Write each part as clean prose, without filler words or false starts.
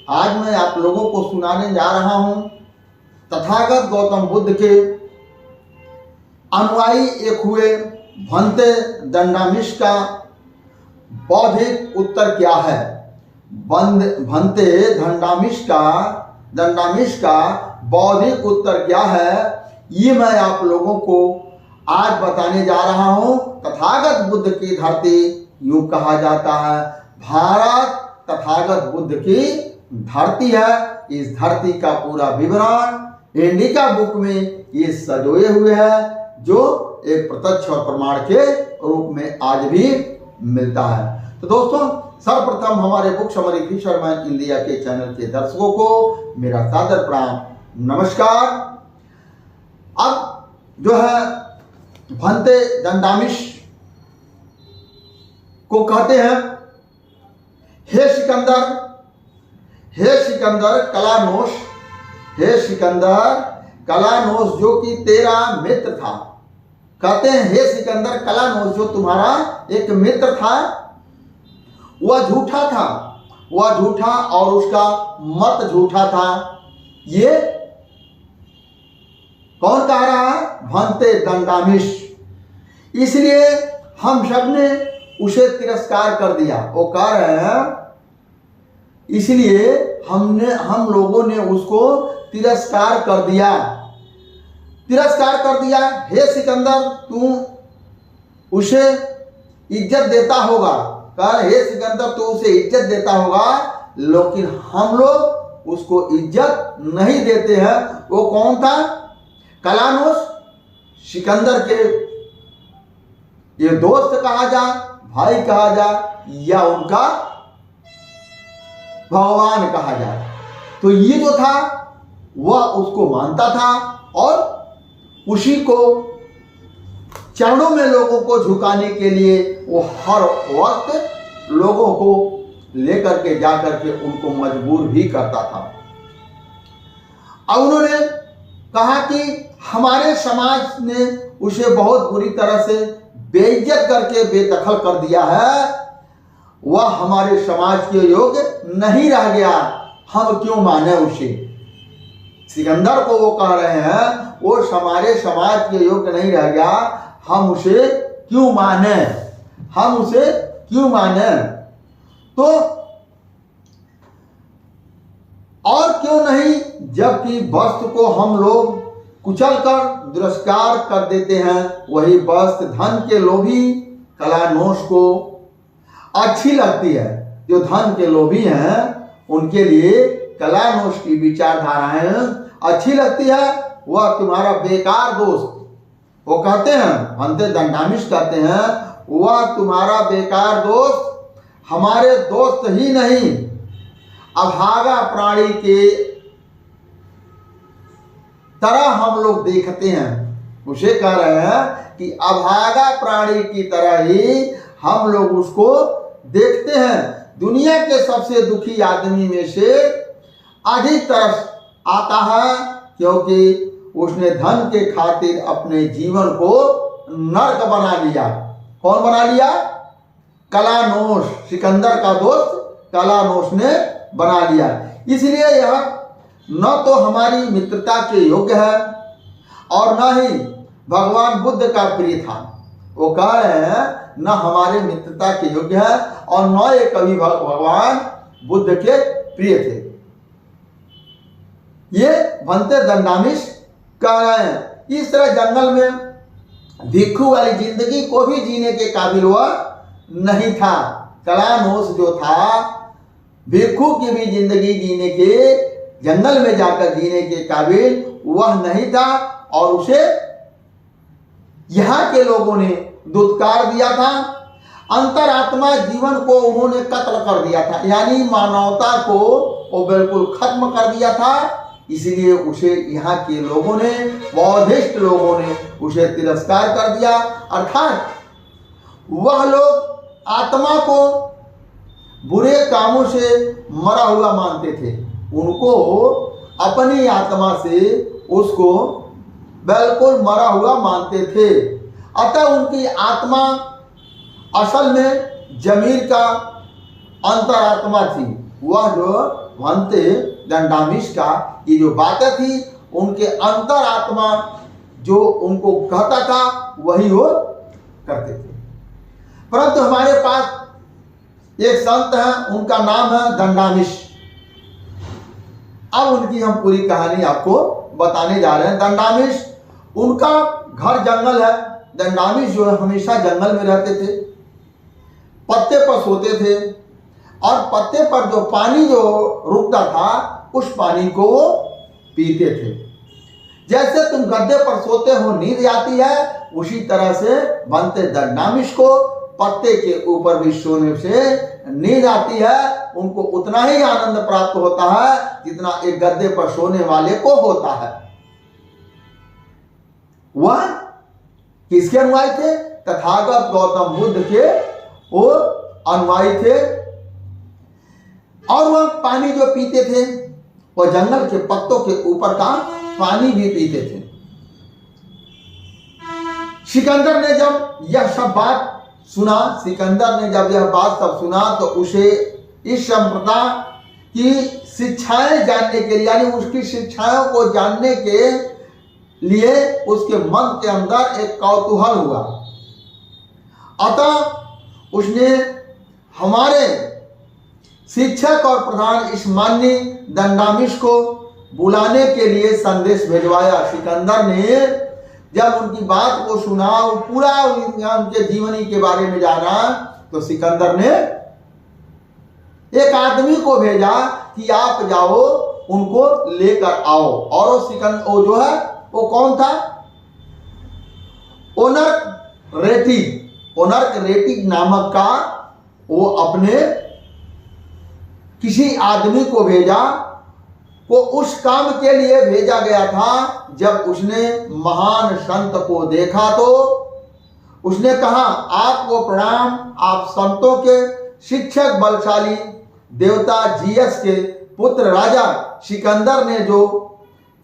आज मैं आप लोगों को सुनाने जा रहा हूं तथागत गौतम बुद्ध के अनुयायी एक हुए भंते दंडामिश का बौद्धिक उत्तर क्या है। भंते दंडामिश का बौद्धिक उत्तर क्या है, ये मैं आप लोगों को आज बताने जा रहा हूं। तथागत बुद्ध की धरती यूं कहा जाता है, भारत तथागत बुद्ध की धरती है। इस धरती का पूरा विवरण इंडिका बुक में ये सजोए हुए है, जो एक प्रत्यक्ष और प्रमाण के रूप में आज भी मिलता है। तो दोस्तों, सर्वप्रथम हमारे बुक समरी फिशरमैन इंडिया के चैनल के दर्शकों को मेरा सादर प्रणाम, नमस्कार। अब जो है भंते दंडामिश को कहते हैं, हे सिकंदर कलानोस जो कि तेरा मित्र था। कहते हैं, हे सिकंदर कलानोस जो तुम्हारा एक मित्र था वह झूठा और उसका मत झूठा था। ये कौन कह रहा है? भंते दंडामिश। इसलिए हम सब ने उसे तिरस्कार कर दिया। वो कह रहे हैं इसलिए हम लोगों ने उसको तिरस्कार कर दिया। हे सिकंदर, तू उसे इज्जत देता होगा। हे सिकंदर, तू उसे इज्जत देता होगा, लेकिन हम लोग उसको इज्जत नहीं देते हैं। वो कौन था? कलानोस, सिकंदर के ये दोस्त कहा जा, भाई कहा जा, या उनका भगवान कहा जाए। तो ये जो था वह उसको मानता था और उसी को चरणों में लोगों को झुकाने के लिए वो हर वक्त लोगों को लेकर के जाकर के उनको मजबूर भी करता था। अब उन्होंने कहा कि हमारे समाज ने उसे बहुत बुरी तरह से बेइज्जत करके बेदखल कर दिया है। वह हमारे समाज के योग्य नहीं रह गया, हम क्यों माने उसे। सिकंदर को वो कह रहे हैं, वो हमारे समाज के योग्य नहीं रह गया, हम उसे क्यों माने। तो और क्यों नहीं, जबकि वस्तु को हम लोग कुचल कर तिरस्कार कर देते हैं, वही वस्तु धन के लोभी कलानोस को अच्छी लगती है। जो धन के लोभी हैं उनके लिए कलानोस की विचारधाराएं अच्छी लगती है। वह तुम्हारा बेकार दोस्त, वो कहते हैं, भंते दंडामिश कहते हैं, वह तुम्हारा बेकार दोस्त हमारे दोस्त ही नहीं, अभागा प्राणी के तरह हम लोग देखते हैं। उसे कह रहे हैं कि अभागा प्राणी की तरह ही हम लोग उसको देखते हैं। दुनिया के सबसे दुखी आदमी में से अधिक तरस आता है, क्योंकि उसने धन के खातिर अपने जीवन को नर्क बना लिया। कौन बना लिया? कलानोस, सिकंदर का दोस्त कलानोस ने बना लिया। इसलिए यह न तो हमारी मित्रता के योग्य है और न ही भगवान बुद्ध का प्रिय था। वो कह रहे हैं न हमारे मित्रता के योग्य है और न ये कभी भगवान बुद्ध के प्रिय थे। ये भंते दंडामिश कह रहे हैं। इस तरह जंगल में भिक्षु वाली जिंदगी को भी जीने के काबिल वह नहीं था। कलानोस जो था, भिक्षु की भी जिंदगी जीने के, जंगल में जाकर जीने के काबिल वह नहीं था और उसे यहाँ के लोगों ने दुत्कार दिया था। अंतरात्मा जीवन को उन्होंने कत्ल कर दिया था, यानी मानवता को वो बिल्कुल खत्म कर दिया था। इसलिए उसे यहाँ के लोगों ने, बौद्धिस्ट लोगों ने उसे तिरस्कार कर दिया। अर्थात वह लोग आत्मा को बुरे कामों से मरा हुआ मानते थे। उनको अपनी आत्मा से उसको बिल्कुल मरा हुआ मानते थे। अतः उनकी आत्मा असल में जमीर का अंतरात्मा थी। वह जो भंते दंडामिष का ये जो बातें थी उनके अंतरात्मा जो उनको कहता था वही वो करते थे। परंतु हमारे पास एक संत है, उनका नाम है दंडामिष। अब उनकी हम पूरी कहानी आपको बताने जा रहे हैं। दंडामिष, उनका घर जंगल है। दंडामिष जो है हमेशा जंगल में रहते थे, पत्ते पर सोते थे और पत्ते पर जो पानी जो रुकता था उस पानी को वो पीते थे। जैसे तुम गद्दे पर सोते हो नींद आती है, उसी तरह से भंते दंडामिष को पत्ते के ऊपर भी सोने से नींद आती है। उनको उतना ही आनंद प्राप्त होता है जितना एक गद्दे पर सोने वाले को होता है। वह किसके अनुयायी थे? तथागत गौतम बुद्ध के वो अनुयायी थे। और वह पानी जो पीते थे वह जंगल के पत्तों के ऊपर का पानी भी पीते थे। सिकंदर ने जब यह सब बात सुना, सिकंदर ने जब यह बात सब सुना तो उसे इस संप्रदाय की शिक्षाएं जानने के लिए, यानी उसकी शिक्षाओं को जानने के लिए उसके मन के अंदर एक कौतूहल हुआ। अतः उसने हमारे शिक्षक और प्रधान इस माननीय दंडामिष को बुलाने के लिए संदेश भिजवाया। सिकंदर ने जब उनकी बात को सुना और पूरा उनके जीवनी के बारे में जाना तो सिकंदर ने एक आदमी को भेजा कि आप जाओ उनको लेकर आओ। और वो सिकंदर वो जो है वो कौन था? ओनर्क रेटी नामक का वो अपने किसी आदमी को भेजा। वो उस काम के लिए भेजा गया था। जब उसने महान संत को देखा तो उसने कहा, आपको प्रणाम, आप संतों के शिक्षक बलशाली देवता जीएस के पुत्र राजा सिकंदर ने जो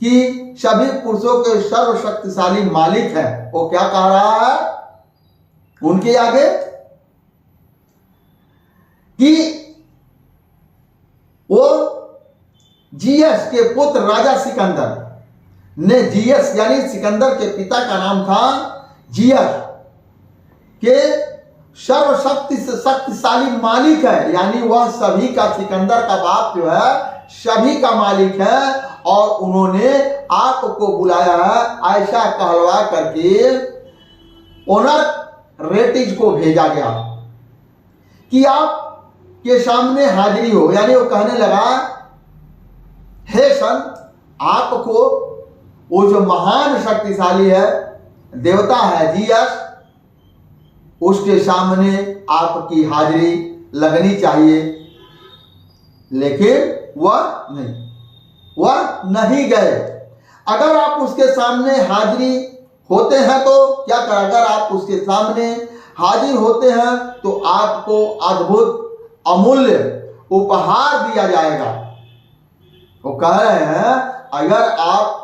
कि सभी पुरुषों के सर्वशक्तिशाली मालिक है, वो क्या कह रहा है उनके आगे कि वो जीएस के पुत्र राजा सिकंदर ने, जीएस यानी सिकंदर के पिता का नाम था जीएस, के शक्तिशाली मालिक है। यानी वह सभी का, सिकंदर का बाप जो है सभी का मालिक है। और उन्होंने आपको बुलाया है, ऐसा कहलवा करके ओनर रेटिज को भेजा गया कि आप के सामने हाजिरी हो। यानी वो कहने लगा, हे संत, आपको वो जो महान शक्तिशाली है देवता है जीएस, उसके सामने आपकी हाजिरी लगनी चाहिए। लेकिन वह नहीं गए। अगर आप उसके सामने हाजिरी होते हैं तो क्या कर, अगर आप उसके सामने हाजिर होते हैं तो आपको अद्भुत अमूल्य उपहार दिया जाएगा। वो कह रहे हैं, अगर आप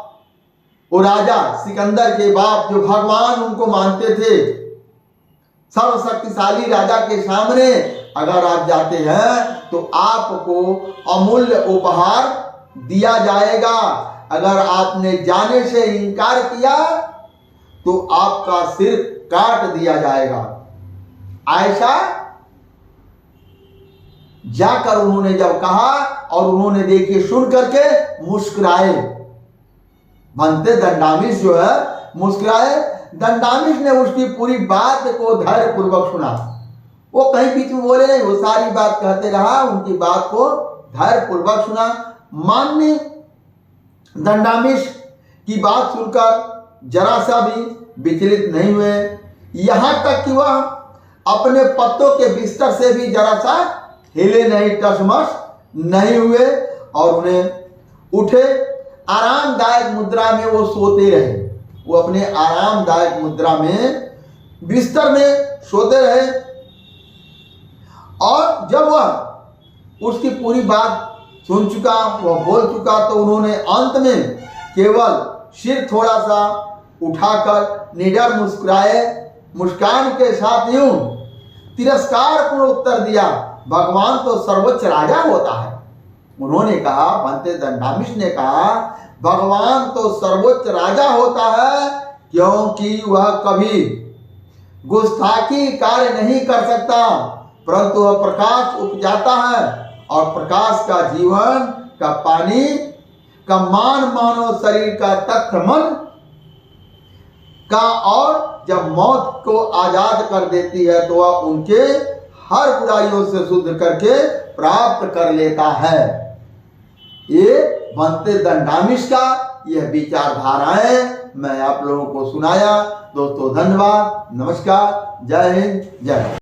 वो राजा सिकंदर के बाप जो भगवान उनको मानते थे, सर्वशक्तिशाली राजा के सामने अगर आप जाते हैं तो आपको अमूल्य उपहार दिया जाएगा। अगर आपने जाने से इनकार किया तो आपका सिर काट दिया जाएगा। ऐसा जाकर उन्होंने जब कहा और उन्होंने देखिए सुन करके मुस्कुराए। भंते दंडामिष जो है मुस्कुराए। दंडामिष ने उसकी पूरी बात को धैर्य पूर्वक सुना। वो कहीं बीच में बोले नहीं, वो सारी बात कहते रहा, उनकी बात को धैर्य पूर्वक सुना। माननीय दंडामिष की बात सुनकर जरा सा भी विचलित नहीं हुए। यहां तक कि वह अपने पत्तों के बिस्तर से भी जरा सा हिले नहीं, टसमस नहीं हुए और उन्हें उठे आरामदायक मुद्रा में वो सोते रहे। वो अपने आरामदायक मुद्रा में बिस्तर में सोते रहे। और जब वह उसकी पूरी बात सुन चुका, वह बोल चुका, तो उन्होंने अंत में केवल सिर थोड़ा सा उठाकर निडर मुस्कुराए, मुस्कान के साथ यूं तिरस्कार पूर्ण उत्तर दिया, भगवान तो सर्वोच्च राजा होता है, उन्होंने कहा, भंते दंडामिश ने कहा, भगवान तो सर्वोच्च राजा होता है क्योंकि वह कभी गुस्ताखी कार्य नहीं कर सकता, परंतु वह प्रकाश उपजाता है और प्रकाश का जीवन का पानी का मान मानव शरीर का तत्क्रमण का, और जब मौत को आजाद कर देती है तो वह उनके हर बुराइयों से शुद्ध करके प्राप्त कर लेता है। ये भंते दंडामिश का यह विचारधाराएं मैं आप लोगों को सुनाया। दोस्तों धन्यवाद, नमस्कार, जय हिंद, जय भारत।